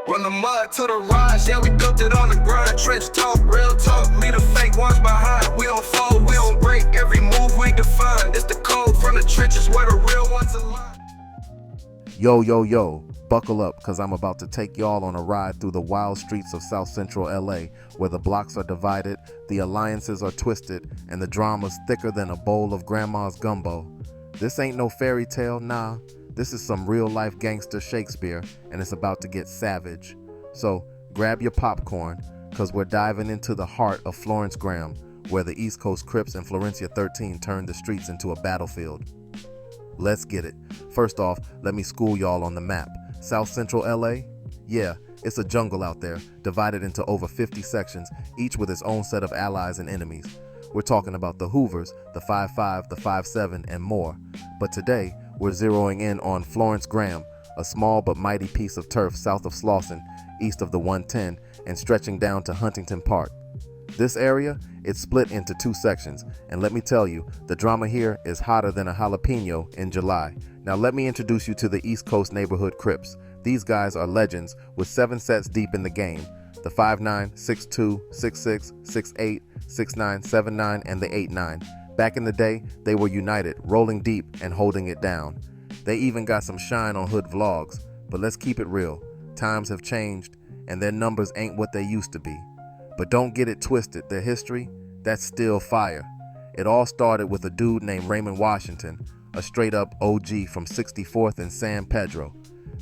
From the mud to the rise, yeah, we built it on the grind. Trench talk, real talk, leave the fake ones behind. We don't fold, we don't break, every move we define. It's the code from the trenches where the real ones align. Yo, buckle up, cause I'm about to take y'all on a ride through the wild streets of South Central LA, where the blocks are divided, the alliances are twisted, and the drama's thicker than a bowl of grandma's gumbo. This ain't no fairy tale, nah. This is some real life gangster Shakespeare, and it's about to get savage. So grab your popcorn, cause we're diving into the heart of Florence Graham, where the East Coast Crips and Florencia 13 turned the streets into a battlefield. Let's get it. First off, let me school y'all on the map. South Central LA? Yeah, it's a jungle out there, divided into over 50 sections, each with its own set of allies and enemies. We're talking about the Hoovers, the 5'5", the 5'7", and more. But today, we're zeroing in on Florence Graham, a small but mighty piece of turf south of Slauson, east of the 110, and stretching down to Huntington Park. This area, it's split into two sections, and let me tell you, the drama here is hotter than a jalapeno in July. Now let me introduce you to the East Coast neighborhood Crips. These guys are legends with 7 sets deep in the game. The 5'9", 6'2", 6'6", 6'8", 6'9", 7'9", and the 8'9". Back in the day, they were united, rolling deep and holding it down. They even got some shine on hood vlogs, but let's keep it real. Times have changed, and their numbers ain't what they used to be. But don't get it twisted, their history, that's still fire. It all started with a dude named Raymond Washington, a straight up OG from 64th and San Pedro.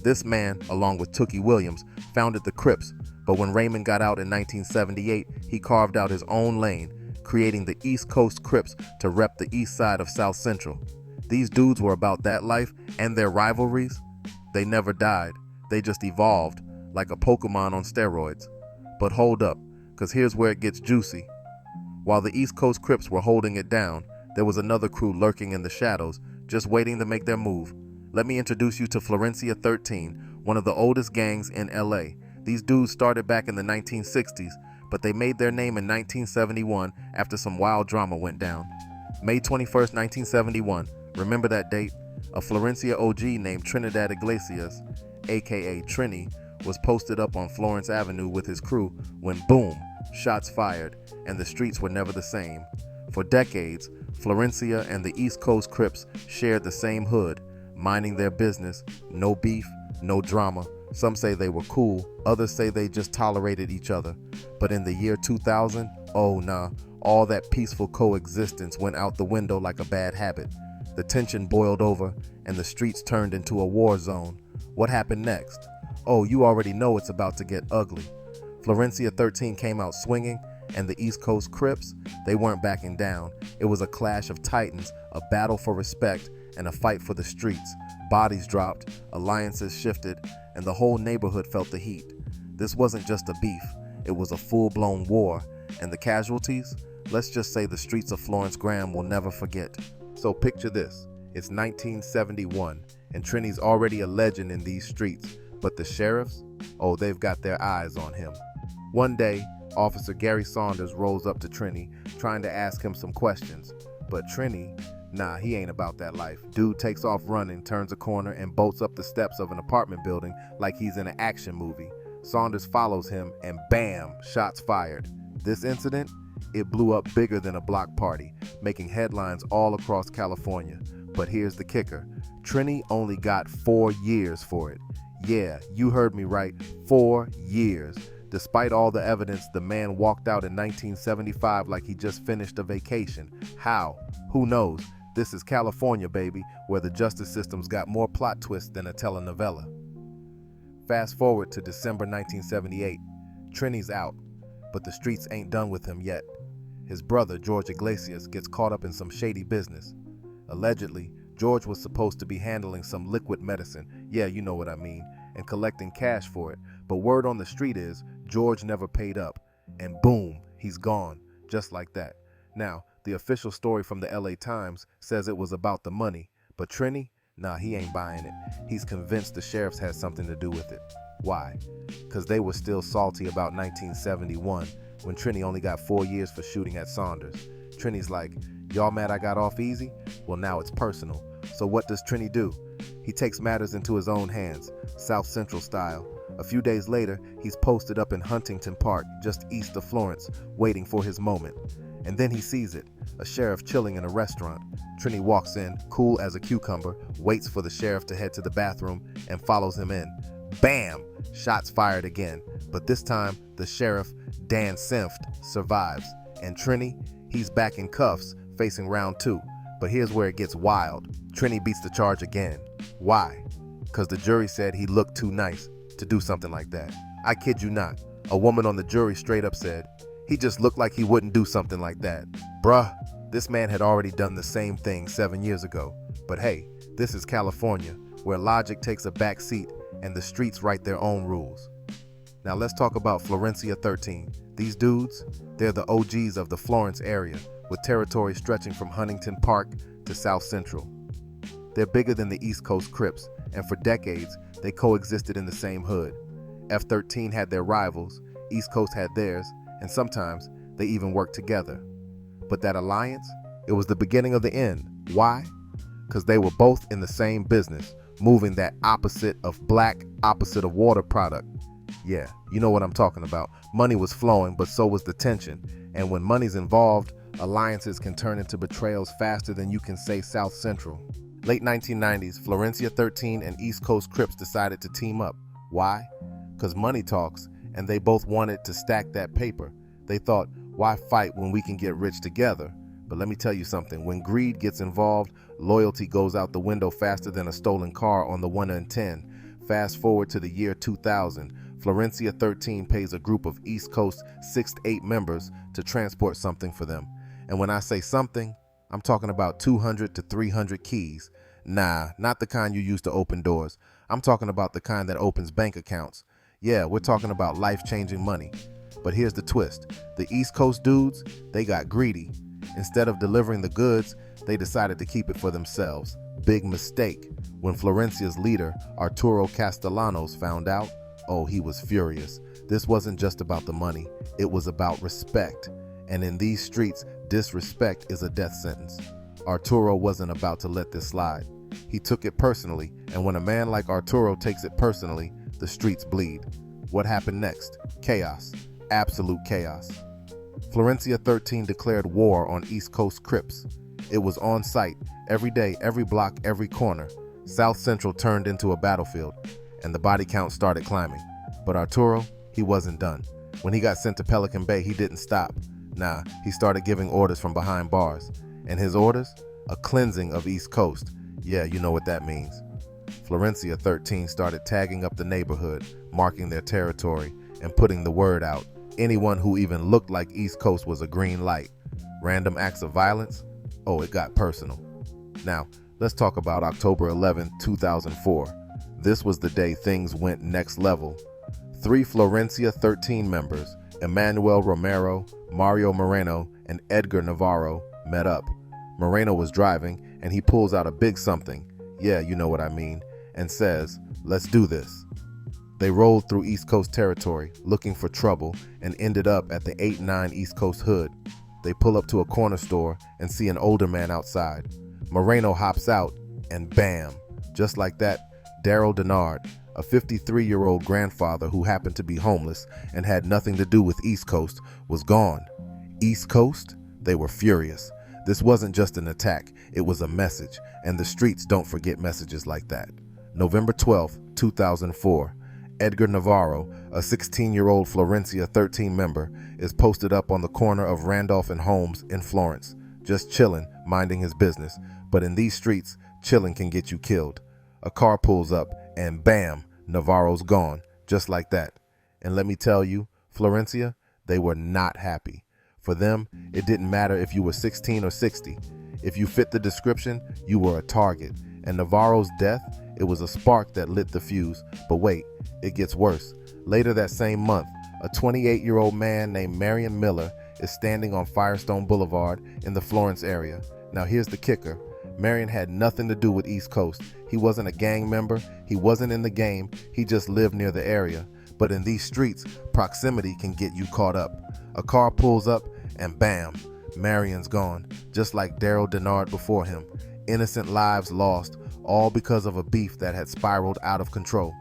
This man, along with Tookie Williams, founded the Crips, but when Raymond got out in 1978, he carved out his own lane, creating the East Coast Crips to rep the east side of South Central. These dudes were about that life, and their rivalries, they never died. They just evolved, like a Pokemon on steroids. But hold up, cause here's where it gets juicy. While the East Coast Crips were holding it down, there was another crew lurking in the shadows, just waiting to make their move. Let me introduce you to Florencia 13, one of the oldest gangs in LA. These dudes started back in the 1960s, but they made their name in 1971 after some wild drama went down. May 21st, 1971, remember that date? A Florencia OG named Trinidad Iglesias, aka Trini, was posted up on Florence Avenue with his crew when boom, shots fired, and the streets were never the same. For decades, Florencia and the East Coast Crips shared the same hood, minding their business, no beef, no drama. Some say they were cool, others say they just tolerated each other. But in the year 2000, oh nah, all that peaceful coexistence went out the window like a bad habit. The tension boiled over, and the streets turned into a war zone. What happened next? Oh, you already know it's about to get ugly. Florencia 13 came out swinging, and the East Coast Crips, they weren't backing down. It was a clash of titans, a battle for respect, and a fight for the streets. Bodies dropped, alliances shifted, and the whole neighborhood felt the heat. This wasn't just a beef, it was a full-blown war, and the casualties? Let's just say the streets of Florence Graham will never forget. So picture this, it's 1971, and Trini's already a legend in these streets, but the sheriffs? Oh, they've got their eyes on him. One day, Officer Gary Saunders rolls up to Trini, trying to ask him some questions, but Trini, nah, he ain't about that life. Dude takes off running, turns a corner, and bolts up the steps of an apartment building like he's in an action movie. Saunders follows him, and bam, shots fired. This incident, it blew up bigger than a block party, making headlines all across California. But here's the kicker. Trini only got 4 years for it. Yeah, you heard me right, 4 years. Despite all the evidence, the man walked out in 1975 like he just finished a vacation. How? Who knows? This is California, baby, where the justice system's got more plot twists than a telenovela. Fast forward to December 1978. Trini's out, but the streets ain't done with him yet. His brother, George Iglesias, gets caught up in some shady business. Allegedly, George was supposed to be handling some liquid medicine, yeah, you know what I mean, and collecting cash for it, but word on the street is George never paid up, and boom, he's gone, just like that. Now, the official story from the LA Times says it was about the money, but Trini, nah, he ain't buying it. He's convinced the sheriffs had something to do with it. Why? Because they were still salty about 1971, when Trini only got 4 years for shooting at Saunders. Trini's like, y'all mad I got off easy? Well, now it's personal. So what does Trini do? He takes matters into his own hands, South Central style. A few days later, he's posted up in Huntington Park, just east of Florence, waiting for his moment. And then he sees it, a sheriff chilling in a restaurant. Trini walks in, cool as a cucumber, waits for the sheriff to head to the bathroom, and follows him in. Bam! Shots fired again, but this time, the sheriff, Dan Senft, survives. And Trini, he's back in cuffs, facing round 2. But here's where it gets wild. Trini beats the charge again. Why? Because the jury said he looked too nice to do something like that. I kid you not. A woman on the jury straight up said, he just looked like he wouldn't do something like that. Bruh, this man had already done the same thing 7 years ago. But hey, this is California, where logic takes a back seat and the streets write their own rules. Now let's talk about Florencia 13. These dudes, they're the OGs of the Florence area, with territory stretching from Huntington Park to South Central. They're bigger than the East Coast Crips, and for decades, they coexisted in the same hood. F-13 had their rivals, East Coast had theirs, and sometimes they even worked together. But that alliance, it was the beginning of the end. Why? Because they were both in the same business, moving that opposite of black, opposite of water product. Yeah, you know what I'm talking about. Money was flowing, but so was the tension. And when money's involved, alliances can turn into betrayals faster than you can say South Central. Late 1990s, Florencia 13 and East Coast Crips decided to team up. Why? Because money talks, and they both wanted to stack that paper. They thought, why fight when we can get rich together? But let me tell you something, when greed gets involved, loyalty goes out the window faster than a stolen car on the 1 in 10. Fast forward to the year 2000, Florencia 13 pays a group of East Coast 6 to 8 members to transport something for them. And when I say something, I'm talking about 200 to 300 keys. Nah, not the kind you use to open doors. I'm talking about the kind that opens bank accounts. Yeah, we're talking about life-changing money. But here's the twist. The East Coast dudes, they got greedy. Instead of delivering the goods, they decided to keep it for themselves. Big mistake. When Florencia's leader, Arturo Castellanos, found out, oh, he was furious. This wasn't just about the money. It was about respect. And in these streets, disrespect is a death sentence. Arturo wasn't about to let this slide. He took it personally, and when a man like Arturo takes it personally, the streets bleed. What happened next? Chaos. Absolute chaos. Florencia 13 declared war on East Coast Crips. It was on site, every day, every block, every corner. South Central turned into a battlefield, and the body count started climbing. But Arturo, he wasn't done. When he got sent to Pelican Bay, he didn't stop. Nah, he started giving orders from behind bars. And his orders? A cleansing of East Coast. Yeah, you know what that means. Florencia 13 started tagging up the neighborhood, marking their territory, and putting the word out. Anyone who even looked like East Coast was a green light. Random acts of violence? Oh, it got personal. Now, let's talk about October 11, 2004. This was the day things went next level. 3 Florencia 13 members, Emmanuel Romero, Mario Moreno, and Edgar Navarro, met up. Moreno was driving, and he pulls out a big something, yeah, you know what I mean, and says, let's do this. They rolled through East Coast territory, looking for trouble, and ended up at the 8-9 East Coast hood. They pull up to a corner store and see an older man outside. Moreno hops out, and bam, just like that, Daryl Denard, a 53-year-old grandfather who happened to be homeless and had nothing to do with East Coast, was gone. East Coast? They were furious. This wasn't just an attack, it was a message, and the streets don't forget messages like that. November 12, 2004. Edgar Navarro, a 16-year-old Florencia 13 member, is posted up on the corner of Randolph and Holmes in Florence, just chilling, minding his business. But in these streets, chilling can get you killed. A car pulls up, and bam, Navarro's gone, just like that. And let me tell you, Florencia, they were not happy. For them, it didn't matter if you were 16 or 60. If you fit the description, you were a target. And Navarro's death, it was a spark that lit the fuse. But wait, it gets worse. Later that same month, a 28-year-old man named Marion Miller is standing on Firestone Boulevard in the Florence area. Now here's the kicker. Marion had nothing to do with East Coast. He wasn't a gang member. He wasn't in the game. He just lived near the area. But in these streets, proximity can get you caught up. A car pulls up and bam, Marion's gone, just like Daryl Denard before him. Innocent lives lost, all because of a beef that had spiraled out of control.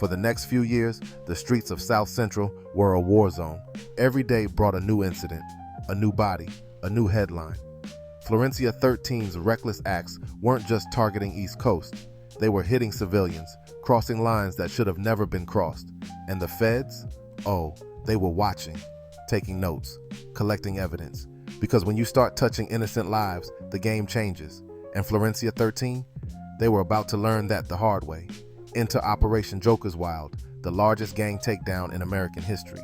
For the next few years, the streets of South Central were a war zone. Every day brought a new incident, a new body, a new headline. Florencia 13's reckless acts weren't just targeting East Coast. They were hitting civilians, crossing lines that should have never been crossed. And the feds? Oh, they were watching, taking notes, collecting evidence. Because when you start touching innocent lives, the game changes. And Florencia 13? They were about to learn that the hard way. Into Operation Joker's Wild, the largest gang takedown in American history.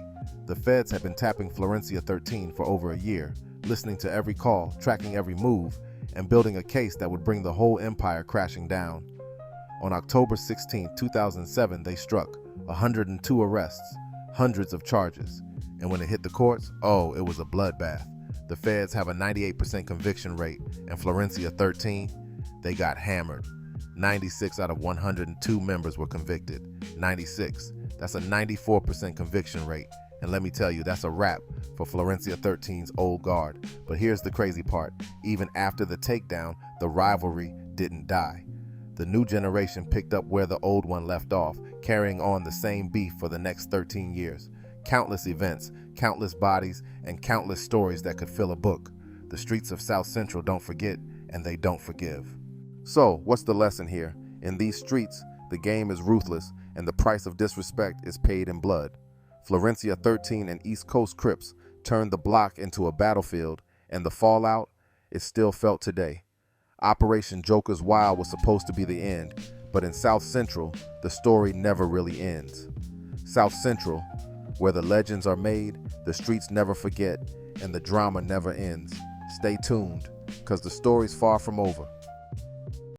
The feds had been tapping Florencia 13 for over a year, listening to every call, tracking every move, and building a case that would bring the whole empire crashing down. On October 16, 2007, they struck 102 arrests, hundreds of charges. And when it hit the courts, oh, it was a bloodbath. The feds have a 98% conviction rate, and Florencia 13, they got hammered. 96 out of 102 members were convicted. 96. That's a 94% conviction rate. And let me tell you, that's a wrap for Florencia 13's old guard. But here's the crazy part. Even after the takedown, the rivalry didn't die. The new generation picked up where the old one left off, carrying on the same beef for the next 13 years. Countless events, countless bodies, and countless stories that could fill a book. The streets of South Central don't forget, and they don't forgive. So, what's the lesson here? In these streets, the game is ruthless, and the price of disrespect is paid in blood. Florencia 13 and East Coast Crips turned the block into a battlefield, and the fallout is still felt today. Operation Joker's Wild was supposed to be the end, but in South Central, the story never really ends. South Central, where the legends are made, the streets never forget, and the drama never ends. Stay tuned, because the story's far from over.